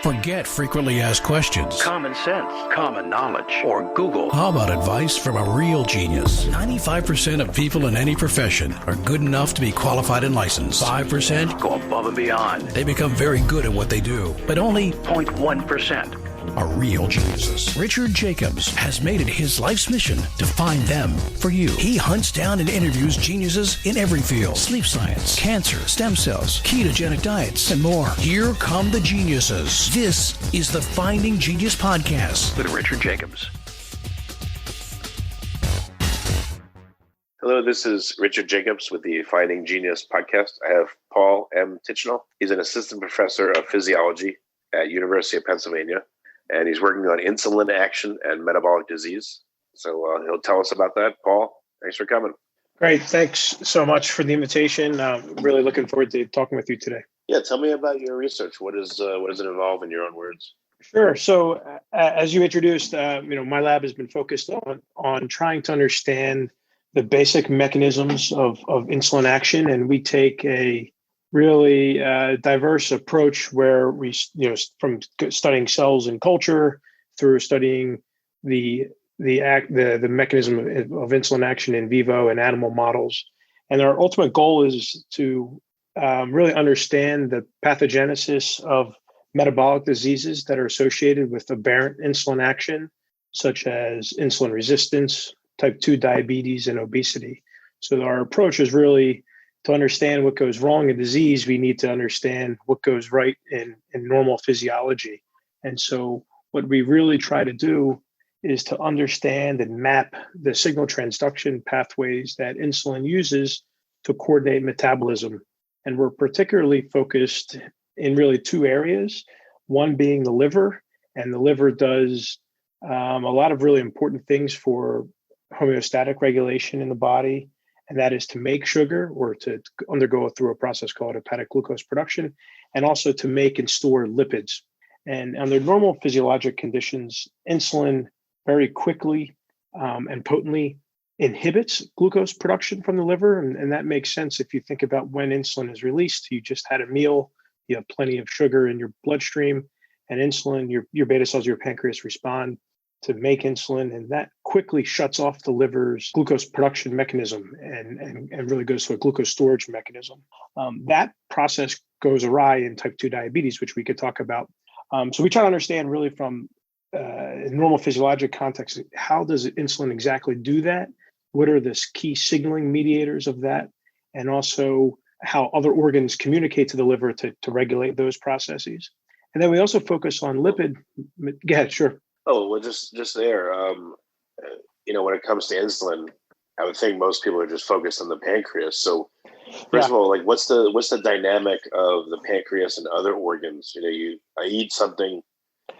Forget frequently asked questions. Common sense, common knowledge, or Google. How about advice from a real genius? 95% of people in any profession are good enough to be qualified and licensed. 5% Go above and beyond. they become very good at what they do, but only 0.1%. are real geniuses. Richard Jacobs has made it his life's mission to find them for you. He hunts down and interviews geniuses in every field: sleep science, cancer, stem cells, ketogenic diets, and more. Here come the geniuses. This is the Finding Genius Podcast With Richard Jacobs. Hello, this is Richard Jacobs with the Finding Genius Podcast. I have Paul M. Titchenell. He's an assistant professor of physiology at University of Pennsylvania, and he's working on insulin action and metabolic disease. So he'll tell us about that. Paul, thanks for coming. Great. Thanks so much for the invitation. Really looking forward to talking with you today. Yeah, tell me about your research. What does it involve in your own words? Sure. So as you introduced, my lab has been focused on trying to understand the basic mechanisms of insulin action. And we take a really diverse approach where we, from studying cells and culture through studying the mechanism of insulin action in vivo and animal models. And our ultimate goal is to really understand the pathogenesis of metabolic diseases that are associated with aberrant insulin action, such as insulin resistance, type 2 diabetes, and obesity. So our approach is really to understand what goes wrong in disease. We need to understand what goes right in normal physiology. And so what we really try to do is to understand and map the signal transduction pathways that insulin uses to coordinate metabolism. And we're particularly focused in really two areas, one being the liver. And the liver does a lot of really important things for homeostatic regulation in the body, and that is to make sugar or to undergo through a process called hepatic glucose production, and also to make and store lipids. And under normal physiologic conditions, insulin very quickly and potently inhibits glucose production from the liver. And that makes sense if you think about when insulin is released. You just had a meal, you have plenty of sugar in your bloodstream, and insulin, your beta cells, your pancreas respond to make insulin, and that quickly shuts off the liver's glucose production mechanism and really goes to a glucose storage mechanism. That process goes awry in type 2 diabetes, which we could talk about. So we try to understand really from normal physiologic context, how does insulin exactly do that? What are the key signaling mediators of that? And also how other organs communicate to the liver to regulate those processes. And then we also focus on lipid. Go ahead, sure. Oh, well, just there. When it comes to insulin, I would think most people are just focused on the pancreas. So, first of all, like, what's the dynamic of the pancreas and other organs? I eat something.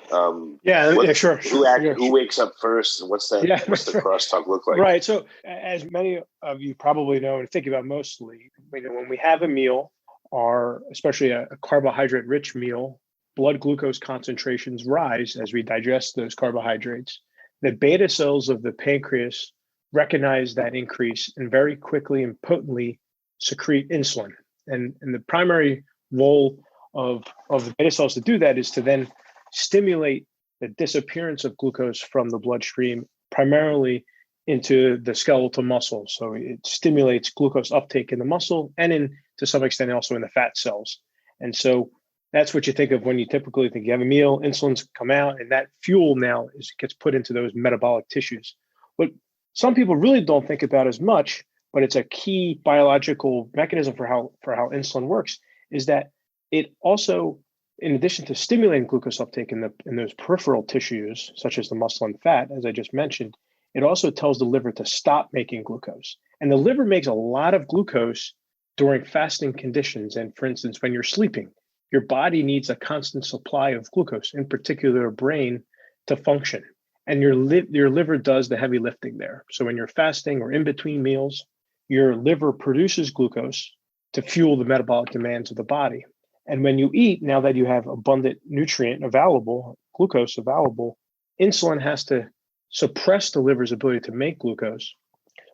Sure. Who wakes up first, and what's the crosstalk look like? Right. So, as many of you probably know and think about mostly, when we have a meal, or especially a carbohydrate-rich meal, blood glucose concentrations rise as we digest those carbohydrates. The beta cells of the pancreas recognize that increase and very quickly and potently secrete insulin. And the primary role of the beta cells to do that is to then stimulate the disappearance of glucose from the bloodstream, primarily into the skeletal muscle. So it stimulates glucose uptake in the muscle and to some extent also in the fat cells. And so that's what you think of when you typically think you have a meal, insulin's come out, and that fuel now gets put into those metabolic tissues. What some people really don't think about as much, but it's a key biological mechanism for how insulin works, is that it also, in addition to stimulating glucose uptake in those peripheral tissues, such as the muscle and fat, as I just mentioned, it also tells the liver to stop making glucose. And the liver makes a lot of glucose during fasting conditions. And for instance, when you're sleeping, your body needs a constant supply of glucose, in particular your brain, to function. And your liver does the heavy lifting there. So when you're fasting or in between meals, your liver produces glucose to fuel the metabolic demands of the body. And when you eat, now that you have abundant glucose available, insulin has to suppress the liver's ability to make glucose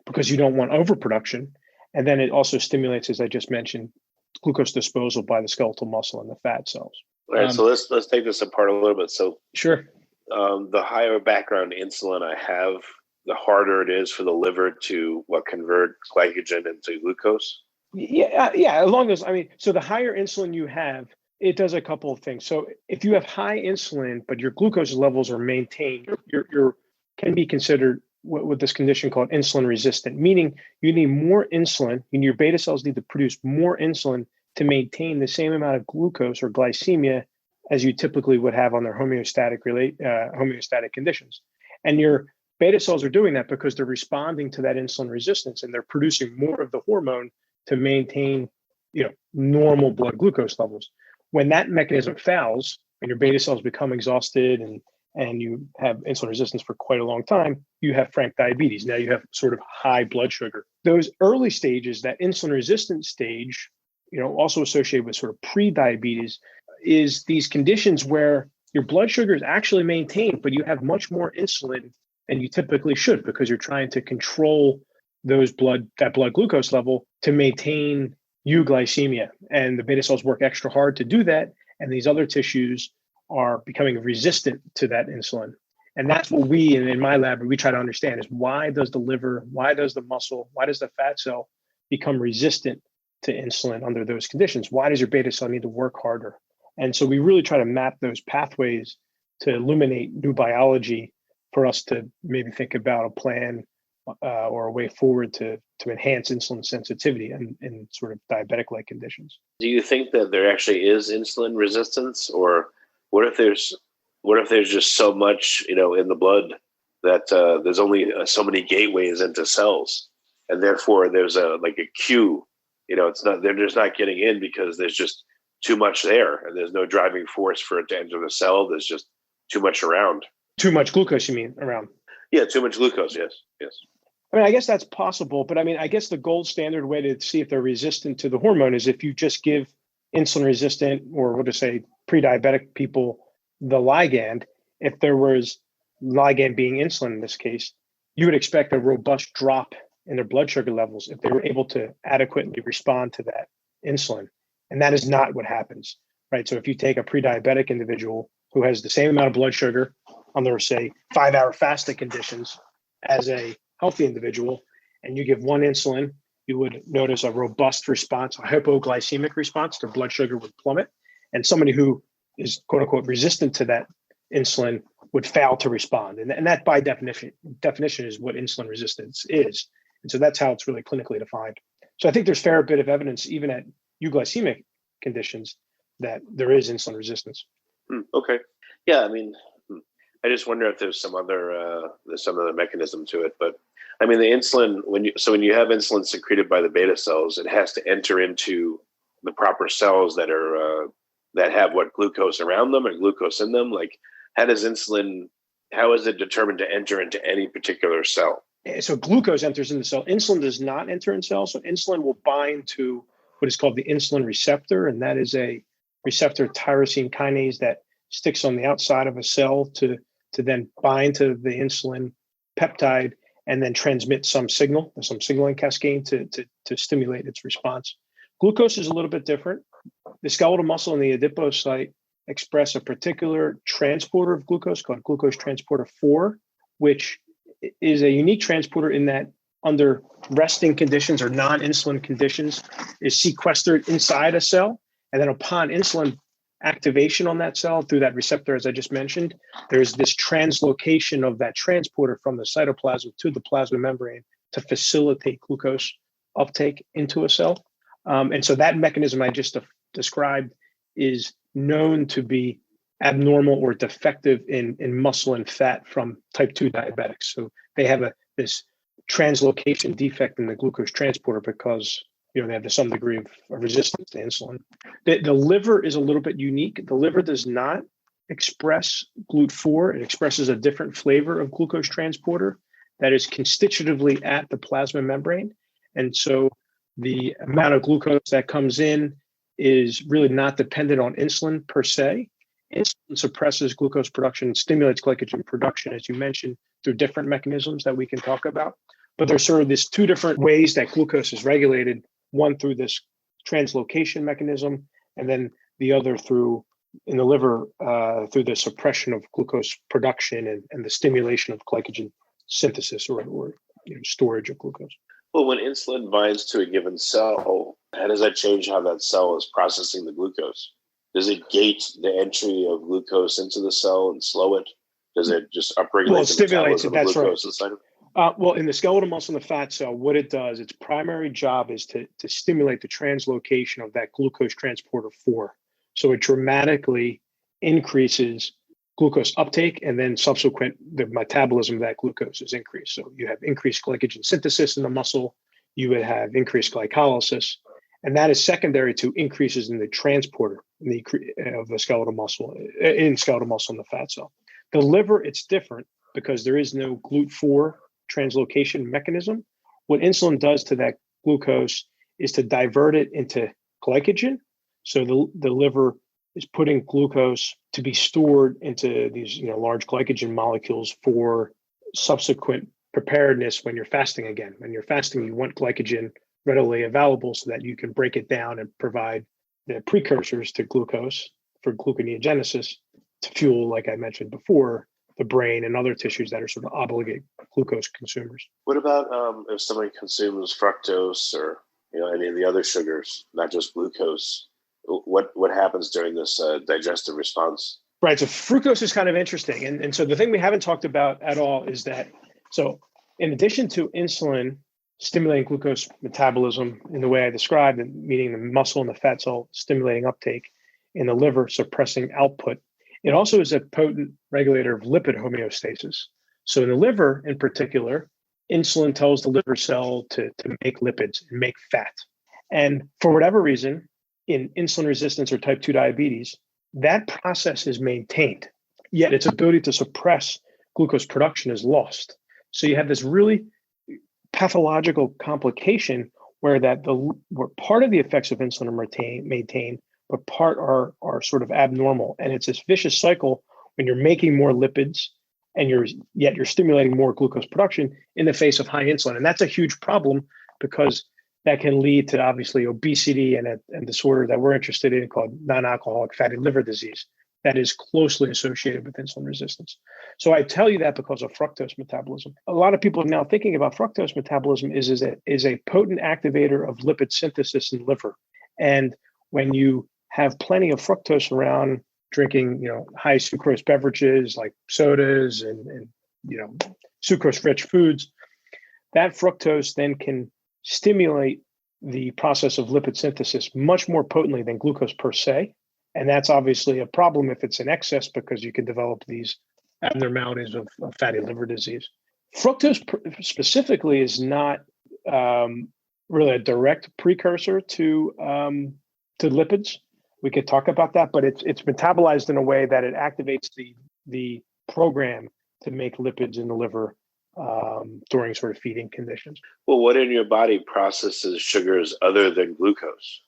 because you don't want overproduction. And then it also stimulates, as I just mentioned, glucose disposal by the skeletal muscle and the fat cells. All right, so let's take this apart a little bit. So Sure. the higher background insulin I have, the harder it is for the liver to convert glycogen into glucose. Yeah. Along those, so the higher insulin you have, it does a couple of things. So if you have high insulin, but your glucose levels are maintained, you're can be considered with this condition called insulin resistant, meaning you need more insulin, and your beta cells need to produce more insulin to maintain the same amount of glucose or glycemia as you typically would have on their homeostatic conditions. And your beta cells are doing that because they're responding to that insulin resistance, and they're producing more of the hormone to maintain, normal blood glucose levels. When that mechanism fails and your beta cells become exhausted and you have insulin resistance for quite a long time, you have frank diabetes. Now you have sort of high blood sugar. Those early stages, that insulin resistant stage, also associated with sort of pre-diabetes, is these conditions where your blood sugar is actually maintained, but you have much more insulin than you typically should because you're trying to control that blood glucose level to maintain euglycemia. And the beta cells work extra hard to do that. And these other tissues are becoming resistant to that insulin. And that's what we, in my lab, we try to understand is why does the liver, why does the muscle, why does the fat cell become resistant to insulin under those conditions? Why does your beta cell need to work harder? And so we really try to map those pathways to illuminate new biology for us to maybe think about a plan or a way forward to enhance insulin sensitivity in sort of diabetic-like conditions. Do you think that there actually is insulin resistance, or what if there's just so much in the blood that there's only so many gateways into cells, and therefore there's a queue? They're just not getting in because there's just too much there, and there's no driving force for it to enter the cell. There's just too much around. Too much glucose, you mean, around? Yeah, too much glucose. Yes. I guess that's possible, but I guess the gold standard way to see if they're resistant to the hormone is if you just give insulin resistant, or we'll just say pre-diabetic people, the ligand. If there was ligand being insulin in this case, you would expect a robust drop in their blood sugar levels if they were able to adequately respond to that insulin. And that is not what happens, right? So if you take a pre-diabetic individual who has the same amount of blood sugar under, say, 5-hour fasting conditions as a healthy individual, and you give one insulin, you would notice a robust response, a hypoglycemic response. Their blood sugar would plummet. And somebody who is, quote unquote, resistant to that insulin would fail to respond. And that by definition is what insulin resistance is. And so that's how it's really clinically defined. So I think there's a fair bit of evidence, even at euglycemic conditions, that there is insulin resistance. Okay. Yeah, I just wonder if there's some other mechanism to it. But the insulin, when you have insulin secreted by the beta cells, it has to enter into the proper cells that are that have glucose around them and glucose in them. How is it determined to enter into any particular cell? So glucose enters in the cell. Insulin does not enter in cells. So insulin will bind to what is called the insulin receptor, and that is a receptor tyrosine kinase that sticks on the outside of a cell to then bind to the insulin peptide and then transmit some signaling cascade to stimulate its response. Glucose is a little bit different. The skeletal muscle and the adipocyte express a particular transporter of glucose called glucose transporter 4, which is a unique transporter in that under resting conditions or non-insulin conditions is sequestered inside a cell. And then upon insulin activation on that cell through that receptor, as I just mentioned, there's this translocation of that transporter from the cytoplasm to the plasma membrane to facilitate glucose uptake into a cell. And so that mechanism I just described is known to be abnormal or defective in muscle and fat from type 2 diabetics. So they have this translocation defect in the glucose transporter because they have some degree of resistance to insulin. The liver is a little bit unique. The liver does not express GLUT4. It expresses a different flavor of glucose transporter that is constitutively at the plasma membrane. And so the amount of glucose that comes in is really not dependent on insulin per se. Insulin suppresses glucose production, stimulates glycogen production, as you mentioned, through different mechanisms that we can talk about. But there's sort of these two different ways that glucose is regulated, one through this translocation mechanism, and then the other through in the liver through the suppression of glucose production and the stimulation of glycogen synthesis or storage of glucose. Well, when insulin binds to a given cell, how does that change how that cell is processing the glucose? Does it gate the entry of glucose into the cell and slow it? Does it just upregulate Well, it stimulates it. That's glucose right. inside of it? Well, in the skeletal muscle and the fat cell, what it does, its primary job is to stimulate the translocation of that glucose transporter 4. So it dramatically increases glucose uptake, and then the metabolism of that glucose is increased. So you have increased glycogen synthesis in the muscle, you would have increased glycolysis, and that is secondary to increases in the transporter of the skeletal muscle, in skeletal muscle and the fat cell. The liver, it's different because there is no GLUT4 translocation mechanism. What insulin does to that glucose is to divert it into glycogen. So the liver is putting glucose to be stored into these large glycogen molecules for subsequent preparedness when you're fasting again. When you're fasting, you want glycogen readily available so that you can break it down and provide the precursors to glucose for gluconeogenesis to fuel, like I mentioned before, the brain and other tissues that are sort of obligate glucose consumers. What about if somebody consumes fructose or any of the other sugars, not just glucose? What happens during this digestive response? Right. So fructose is kind of interesting. And so the thing we haven't talked about at all is that, so in addition to insulin stimulating glucose metabolism in the way I described, meaning the muscle and the fat cell stimulating uptake, in the liver suppressing output, it also is a potent regulator of lipid homeostasis. So in the liver in particular, insulin tells the liver cell to make lipids and make fat. And for whatever reason, in insulin resistance or type 2 diabetes, that process is maintained, yet its ability to suppress glucose production is lost. So you have this really pathological complication where part of the effects of insulin are maintained, but part are sort of abnormal. And it's this vicious cycle when you're making more lipids and you're stimulating more glucose production in the face of high insulin. And that's a huge problem because that can lead to obviously obesity and a disorder that we're interested in called non-alcoholic fatty liver disease that is closely associated with insulin resistance. So I tell you that because of fructose metabolism. A lot of people are now thinking about fructose metabolism is a potent activator of lipid synthesis in liver. And when you have plenty of fructose around, drinking high sucrose beverages like sodas and sucrose-rich foods, that fructose then can stimulate the process of lipid synthesis much more potently than glucose per se. And that's obviously a problem if it's in excess because you can develop these abnormalities of fatty liver disease. Fructose specifically is not really a direct precursor to lipids. We could talk about that, but it's metabolized in a way that it activates the program to make lipids in the liver during sort of feeding conditions. Well, what in your body processes sugars other than glucose?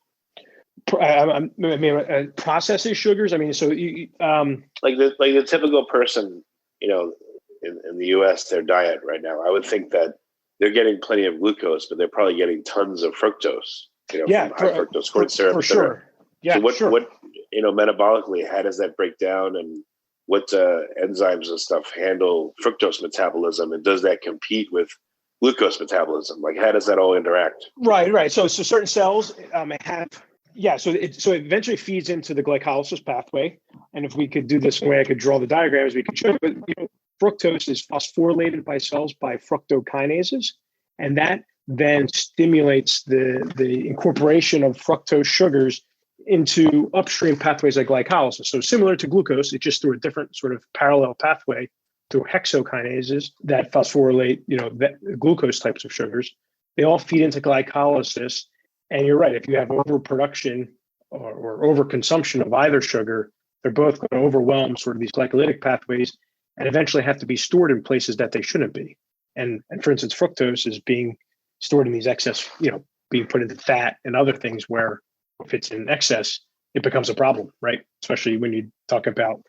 Processes sugars. I mean, so you, like the typical person, in the U.S., their diet right now, I would think that they're getting plenty of glucose, but they're probably getting tons of fructose. From high fructose corn syrup. For sure. Yeah. So what metabolically, how does that break down, and what enzymes and stuff handle fructose metabolism, and does that compete with glucose metabolism? Like, how does that all interact? Right. So certain cells have. Yeah, so it eventually feeds into the glycolysis pathway. And if we could do this in a way I could draw the diagrams, we could show, but fructose is phosphorylated by cells by fructokinases. And that then stimulates the incorporation of fructose sugars into upstream pathways like glycolysis. So similar to glucose, it's just through a different sort of parallel pathway through hexokinases that phosphorylate, the glucose types of sugars. They all feed into glycolysis. And you're right, if you have overproduction or overconsumption of either sugar, they're both going to overwhelm sort of these glycolytic pathways and eventually have to be stored in places that they shouldn't be. And for instance, fructose is being stored in these excess, being put into fat and other things where if it's in excess, it becomes a problem, right? Especially when you talk about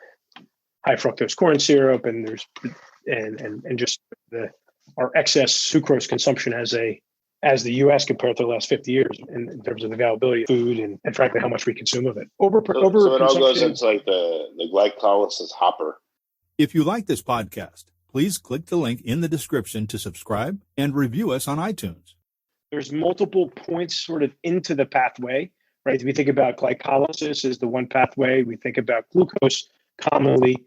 high fructose corn syrup and just our excess sucrose consumption as as the U.S. compared to the last 50 years in terms of the availability of food and frankly, how much we consume of it. So it all goes into like the glycolysis hopper. If you like this podcast, please click the link in the description to subscribe and review us on iTunes. There's multiple points sort of into the pathway, right? We think about glycolysis as the one pathway. We think about glucose commonly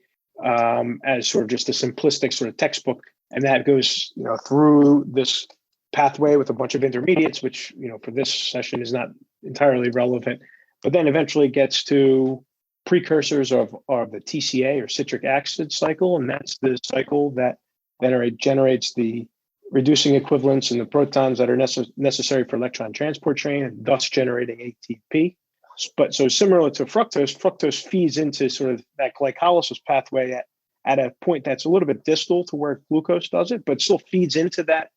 as sort of just a simplistic sort of textbook. And that goes, through this pathway with a bunch of intermediates, which, for this session is not entirely relevant, but then eventually gets to precursors of the TCA or citric acid cycle. And that's the cycle that generates the reducing equivalents in the protons that are necessary for electron transport chain, and thus generating ATP. But so similar to fructose feeds into sort of that glycolysis pathway at a point that's a little bit distal to where glucose does it, but still feeds into that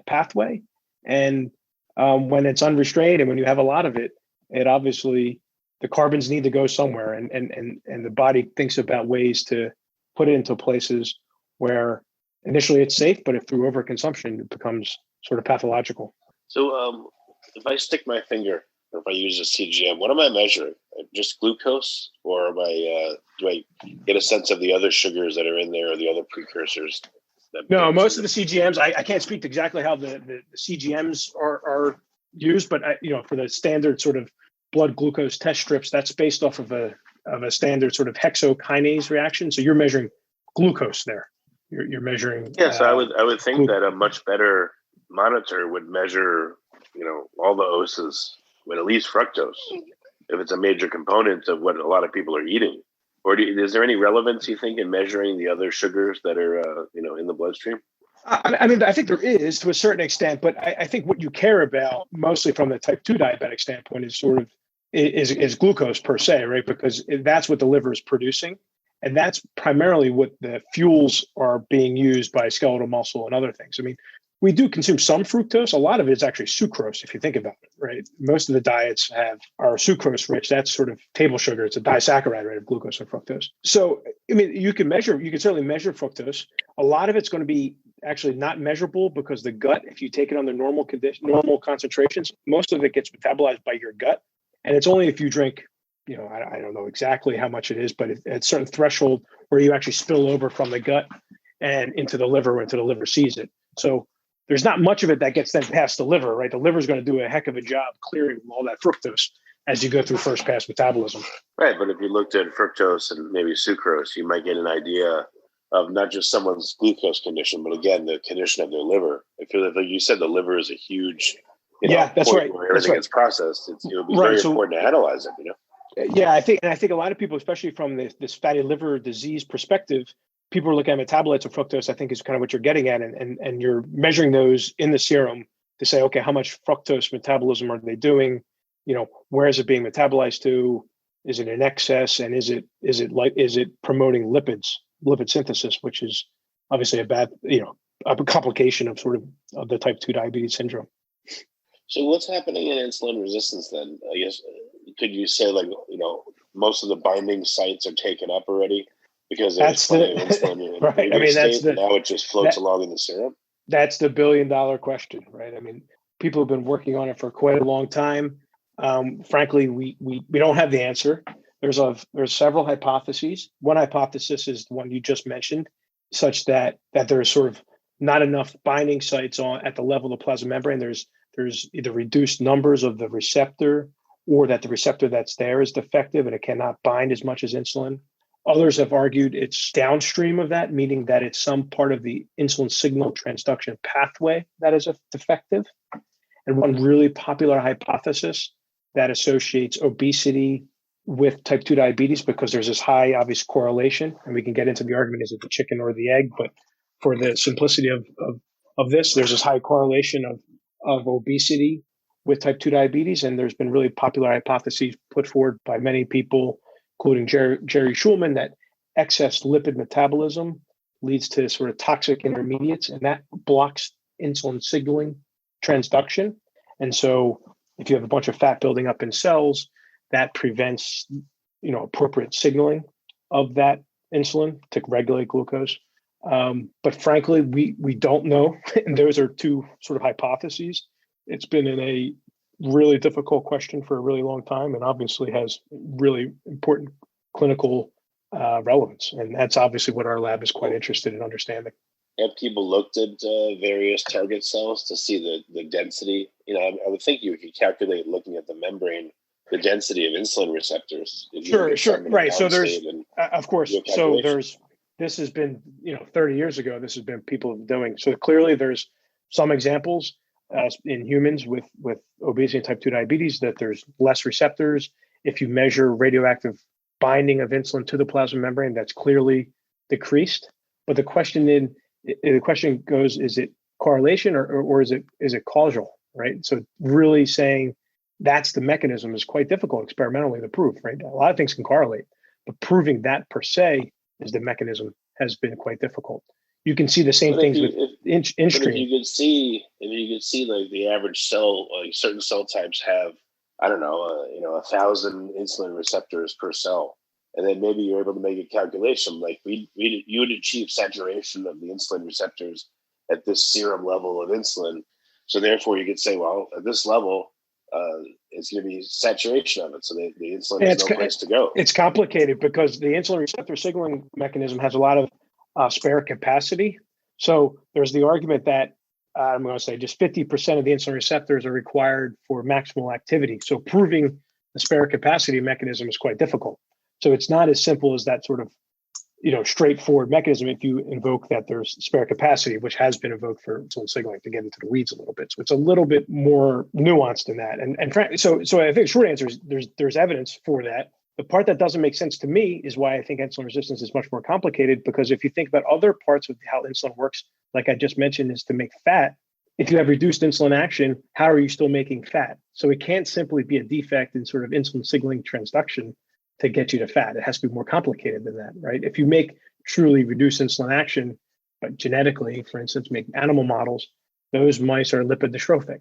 pathway. And when it's unrestrained and when you have a lot of it, it obviously, the carbons need to go somewhere, and the body thinks about ways to put it into places where initially it's safe, but if through overconsumption, it becomes sort of pathological. So if I stick my finger, or if I use a CGM, what am I measuring? Just glucose, or do I get a sense of the other sugars that are in there or the other precursors? No, most of the CGMs, I can't speak to exactly how the CGMs are used, but for the standard sort of blood glucose test strips, that's based off of a standard sort of hexokinase reaction. So you're measuring glucose there. You're measuring. Yeah, so I would think that a much better monitor would measure, all the OSAs with at least fructose, if it's a major component of what a lot of people are eating. Or is there any relevance, you think, in measuring the other sugars that are, in the bloodstream? I think there is to a certain extent, but I think what you care about mostly from the type 2 diabetic standpoint is sort of is glucose per se, right? Because that's what the liver is producing. And that's primarily what the fuels are being used by skeletal muscle and other things. I mean, we do consume some fructose. A lot of it is actually sucrose, if you think about it, right? Most of the diets are sucrose rich. That's sort of table sugar. It's a disaccharide, right, of glucose and fructose. So, I mean, you can certainly measure fructose. A lot of it's going to be actually not measurable because the gut, if you take it under normal concentrations, most of it gets metabolized by your gut. And it's only if you drink, I don't know exactly how much it is, but at a certain threshold where you actually spill over from the gut and into the liver, until the liver sees it. So there's not much of it that gets then past the liver, right? The liver is going to do a heck of a job clearing all that fructose as you go through first pass metabolism. Right, but if you looked at fructose and maybe sucrose, you might get an idea of not just someone's glucose condition, but again, the condition of their liver. I feel like you said, the liver is a huge that's point right. where everything gets processed. It would be very important to analyze it, Yeah, I think a lot of people, especially from this fatty liver disease perspective, people are looking at metabolites of fructose, I think is kind of what you're getting at. And you're measuring those in the serum to say, okay, how much fructose metabolism are they doing? Where is it being metabolized to? Is it in excess? And is it promoting lipid synthesis, which is obviously a complication of of the type 2 diabetes syndrome. So what's happening in insulin resistance then? I guess, could you say most of the binding sites are taken up already because there's plenty of insulin in right. I mean, now it just floats along in the serum? That's the $1 billion question, right? I mean, people have been working on it for quite a long time. Frankly, we don't have the answer. There's several hypotheses. One hypothesis is the one you just mentioned, such that there's sort of not enough binding sites at the level of the plasma membrane. There's either reduced numbers of the receptor, or that the receptor that's there is defective and it cannot bind as much as insulin. Others have argued it's downstream of that, meaning that it's some part of the insulin signal transduction pathway that is defective. And one really popular hypothesis that associates obesity with type 2 diabetes, because there's this high obvious correlation, and we can get into the argument, is it the chicken or the egg? But for the simplicity of this, there's this high correlation of obesity with type 2 diabetes. And there's been really popular hypotheses put forward by many people, including Jerry Schulman, that excess lipid metabolism leads to sort of toxic intermediates, and that blocks insulin signaling transduction. And so if you have a bunch of fat building up in cells, that prevents, appropriate signaling of that insulin to regulate glucose. But frankly, we don't know. And those are two sort of hypotheses. It's been in a really difficult question for a really long time, and obviously has really important clinical relevance. And that's obviously what our lab is quite interested in understanding. Have people looked at various target cells to see the density? I would think you could calculate, looking at the membrane, the density of insulin receptors. Sure. Right. So there's, of course, this has been, 30 years ago, this has been people doing. So clearly there's some examples in humans with obesity and type 2 diabetes that there's less receptors. If you measure radioactive binding of insulin to the plasma membrane, that's clearly decreased. But the question goes, is it correlation or is it causal, right? So really saying that's the mechanism is quite difficult experimentally to prove, right? A lot of things can correlate, but proving that per se is the mechanism has been quite difficult. You can see the same things with in-stream. If you could see like the average cell, like certain cell types have, 1,000 insulin receptors per cell. And then maybe you're able to make a calculation, like you would achieve saturation of the insulin receptors at this serum level of insulin. So therefore you could say, well, at this level, it's going to be saturation of it. So the insulin has no place to go. It's complicated because the insulin receptor signaling mechanism has a lot of spare capacity. So there's the argument that I'm going to say just 50% of the insulin receptors are required for maximal activity. So proving the spare capacity mechanism is quite difficult. So it's not as simple as that sort of, straightforward mechanism if you invoke that there's spare capacity, which has been invoked for insulin signaling, to get into the weeds a little bit. So it's a little bit more nuanced than that. And frankly, so I think the short answer is there's evidence for that. The part that doesn't make sense to me is why I think insulin resistance is much more complicated, because if you think about other parts of how insulin works, like I just mentioned, is to make fat. If you have reduced insulin action, how are you still making fat? So it can't simply be a defect in sort of insulin signaling transduction to get you to fat. It has to be more complicated than that, right? If you make truly reduced insulin action, but genetically, for instance, make animal models, those mice are lipid dystrophic,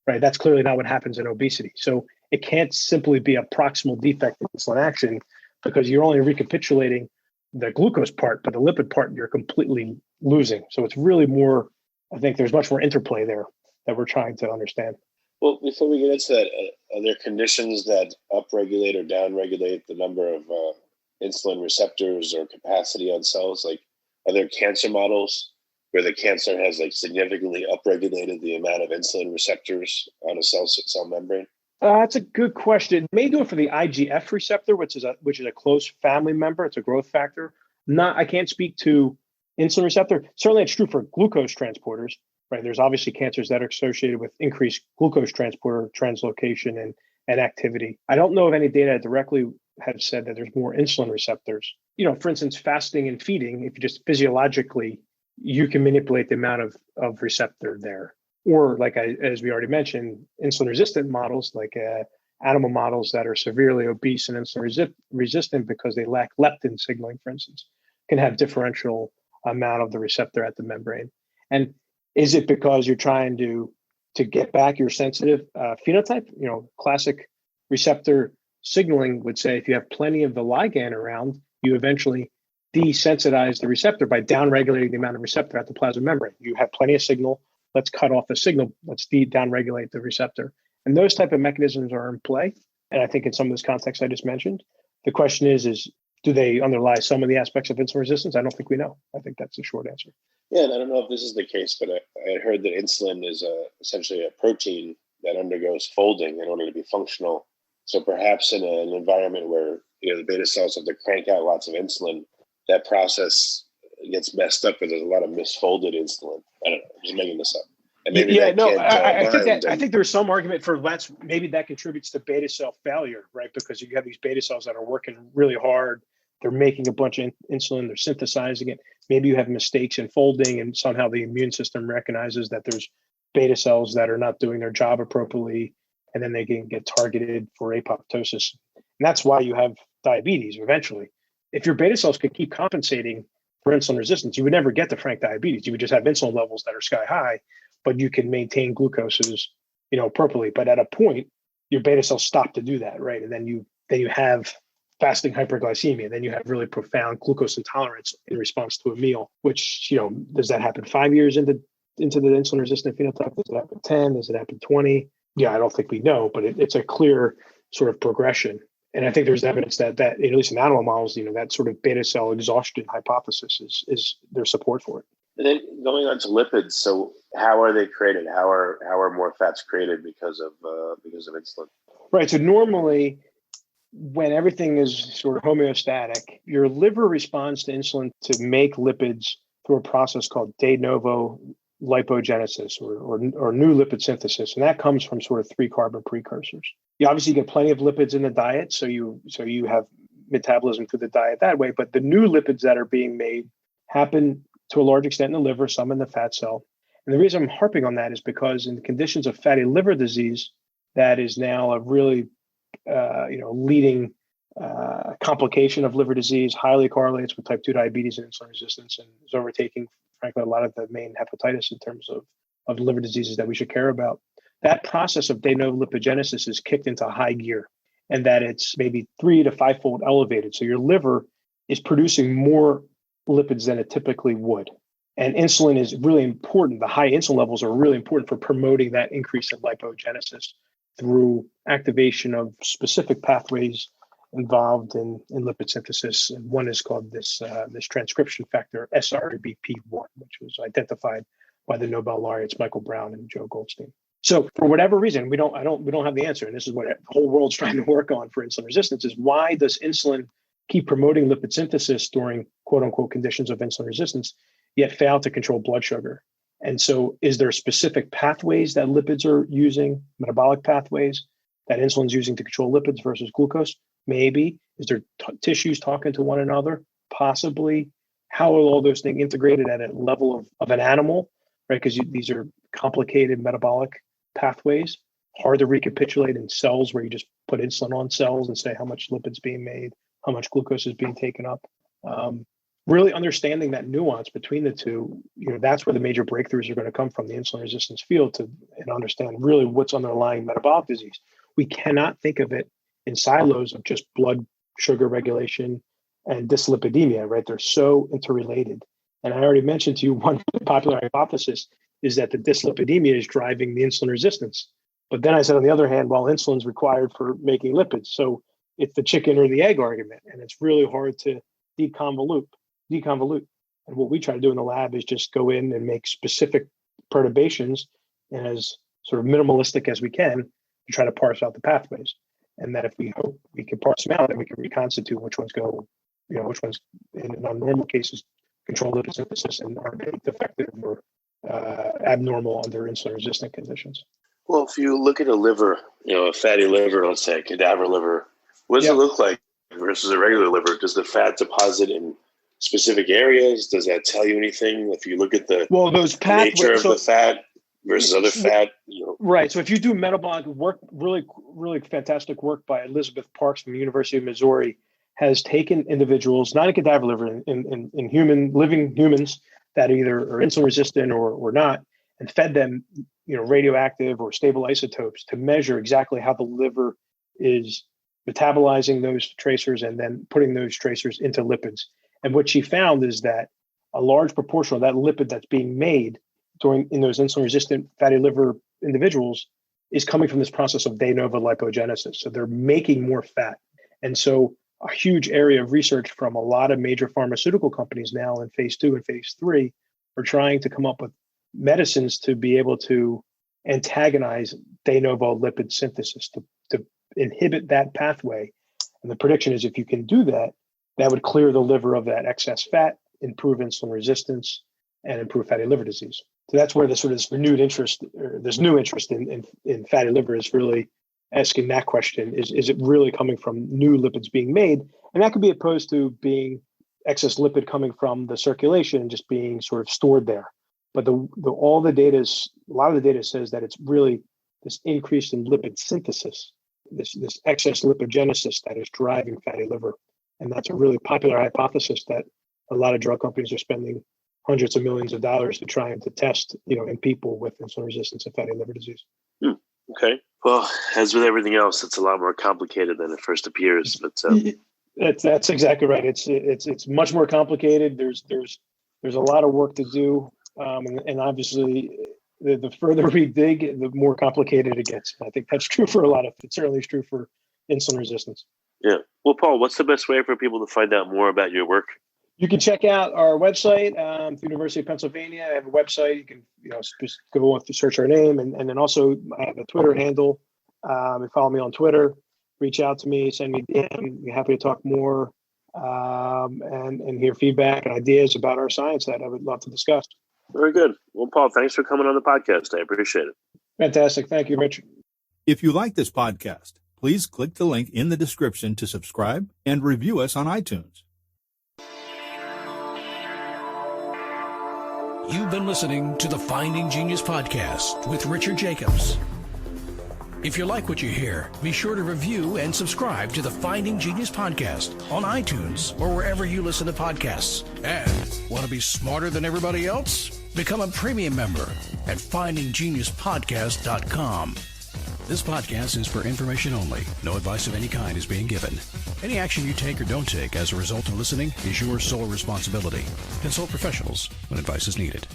right? That's clearly not what happens in obesity. So it can't simply be a proximal defect in insulin action, because you're only recapitulating the glucose part, but the lipid part you're completely losing. So it's really more, I think there's much more interplay there that we're trying to understand. Well, before we get into that, are there conditions that upregulate or downregulate the number of insulin receptors or capacity on cells? Like, are there cancer models where the cancer has significantly upregulated the amount of insulin receptors on a cell membrane? That's a good question. It may do it for the IGF receptor, which is a close family member. It's a growth factor. I can't speak to insulin receptor. Certainly, it's true for glucose transporters. Right. There's obviously cancers that are associated with increased glucose transporter translocation and activity. I don't know of any data that directly have said that there's more insulin receptors. For instance, fasting and feeding, if you just physiologically, you can manipulate the amount of receptor there. Or as we already mentioned, insulin resistant models, like animal models that are severely obese and insulin resistant because they lack leptin signaling, for instance, can have differential amount of the receptor at the membrane. And is it because you're trying to get back your sensitive phenotype? Classic receptor signaling would say if you have plenty of the ligand around, you eventually desensitize the receptor by downregulating the amount of receptor at the plasma membrane. You have plenty of signal. Let's cut off the signal. Let's downregulate the receptor. And those type of mechanisms are in play. And I think in some of those contexts I just mentioned, the question is do they underlie some of the aspects of insulin resistance? I don't think we know. I think that's the short answer. Yeah, and I don't know if this is the case, but I heard that insulin is essentially a protein that undergoes folding in order to be functional. So perhaps in an environment where the beta cells have to crank out lots of insulin, that process gets messed up and there's a lot of misfolded insulin. I don't know, I'm just making this up. And maybe I think there's some argument for maybe that contributes to beta cell failure, right? Because you have these beta cells that are working really hard. They're making a bunch of insulin. They're synthesizing it. Maybe you have mistakes in folding, and somehow the immune system recognizes that there's beta cells that are not doing their job appropriately, and then they can get targeted for apoptosis. And that's why you have diabetes eventually. If your beta cells could keep compensating for insulin resistance, you would never get to frank diabetes. You would just have insulin levels that are sky high, but you can maintain glucoses, appropriately. But at a point, your beta cells stop to do that, right? And then you have fasting hyperglycemia. Then you have really profound glucose intolerance in response to a meal, which, does that happen 5 years into into the insulin resistant phenotype? Does it happen at 10? Does it happen at 20? Yeah, I don't think we know, but it's a clear sort of progression. And I think there's evidence that at least in animal models, that sort of beta cell exhaustion hypothesis is there's support for it. And then going on to lipids, so how are they created? How are more fats created because of insulin? Right. So normally, when everything is sort of homeostatic, your liver responds to insulin to make lipids through a process called de novo lipogenesis or new lipid synthesis, and that comes from sort of 3 carbon precursors. You obviously get plenty of lipids in the diet, so you have metabolism through the diet that way. But the new lipids that are being made happen to a large extent in the liver, some in the fat cell. And the reason I'm harping on that is because in the conditions of fatty liver disease, that is now a really leading complication of liver disease, highly correlates with type 2 diabetes and insulin resistance, and is overtaking, frankly, a lot of the main hepatitis in terms of liver diseases that we should care about. That process of de novo lipogenesis is kicked into high gear, and that it's maybe 3 to 5-fold elevated. So your liver is producing more lipids than it typically would. And insulin is really important. The high insulin levels are really important for promoting that increase in lipogenesis through activation of specific pathways involved in lipid synthesis. And one is called this transcription factor, SRBP1, which was identified by the Nobel laureates Michael Brown and Joe Goldstein. So for whatever reason, we don't have the answer. And this is what the whole world's trying to work on for insulin resistance is why does insulin keep promoting lipid synthesis during quote unquote conditions of insulin resistance, yet fail to control blood sugar? And so is there specific pathways that lipids are using, metabolic pathways that insulin's using to control lipids versus glucose? Maybe. Is there tissues talking to one another? Possibly. How are all those things integrated at a level of an animal, right? Because these are complicated metabolic pathways, hard to recapitulate in cells where you just put insulin on cells and say how much lipids being made, how much glucose is being taken up. Really understanding that nuance between the two, that's where the major breakthroughs are going to come from the insulin resistance field and understand really what's underlying metabolic disease. We cannot think of it in silos of just blood sugar regulation and dyslipidemia, right? They're so interrelated. And I already mentioned to you one popular hypothesis is that the dyslipidemia is driving the insulin resistance. But then I said, on the other hand, well, insulin's required for making lipids. So it's the chicken or the egg argument. And it's really hard to deconvolute. And what we try to do in the lab is just go in and make specific perturbations and as sort of minimalistic as we can to try to parse out the pathways. And that if we hope we can parse them out, then we can reconstitute which ones go, which ones in normal cases control lipid synthesis and are defective or abnormal under insulin resistant conditions. Well, if you look at a liver, a fatty liver, let's say a cadaver liver, what does it look like versus a regular liver? Does the fat deposit in specific areas? Does that tell you anything? If you look at the nature of the fat versus other fat, Right. So if you do metabolic work, really, really fantastic work by Elizabeth Parks from the University of Missouri has taken individuals, not in cadaver liver, in living humans that either are insulin resistant or not, and fed them, radioactive or stable isotopes to measure exactly how the liver is metabolizing those tracers and then putting those tracers into lipids. And what she found is that a large proportion of that lipid that's being made in those insulin resistant fatty liver individuals is coming from this process of de novo lipogenesis. So they're making more fat. And so a huge area of research from a lot of major pharmaceutical companies now in phase 2 and phase 3 are trying to come up with medicines to be able to antagonize de novo lipid synthesis, to inhibit that pathway. And the prediction is if you can do that, that would clear the liver of that excess fat, improve insulin resistance, and improve fatty liver disease. So that's where this new interest in fatty liver is really asking that question, is it really coming from new lipids being made? And that could be opposed to being excess lipid coming from the circulation and just being sort of stored there. But a lot of the data says that it's really this increase in lipid synthesis, this excess lipogenesis that is driving fatty liver. And that's a really popular hypothesis that a lot of drug companies are spending hundreds of millions of dollars to try and to test, in people with insulin resistance and fatty liver disease. Okay. Well, as with everything else, it's a lot more complicated than it first appears. But that's exactly right. It's much more complicated. There's a lot of work to do. And obviously, the further we dig, the more complicated it gets. I think that's true for a lot of, it certainly is true for insulin resistance. Yeah. Well, Paul, what's the best way for people to find out more about your work? You can check out our website through University of Pennsylvania. I have a website. You can, just go on to search our name, and then also I have a Twitter handle. Follow me on Twitter. Reach out to me. Send me a DM. Be happy to talk more and hear feedback and ideas about our science that I would love to discuss. Very good. Well, Paul, thanks for coming on the podcast. I appreciate it. Fantastic. Thank you, Richard. If you like this podcast, please click the link in the description to subscribe and review us on iTunes. You've been listening to the Finding Genius podcast with Richard Jacobs. If you like what you hear, be sure to review and subscribe to the Finding Genius podcast on iTunes or wherever you listen to podcasts. And want to be smarter than everybody else? Become a premium member at findinggeniuspodcast.com. This podcast is for information only. No advice of any kind is being given. Any action you take or don't take as a result of listening is your sole responsibility. Consult professionals when advice is needed.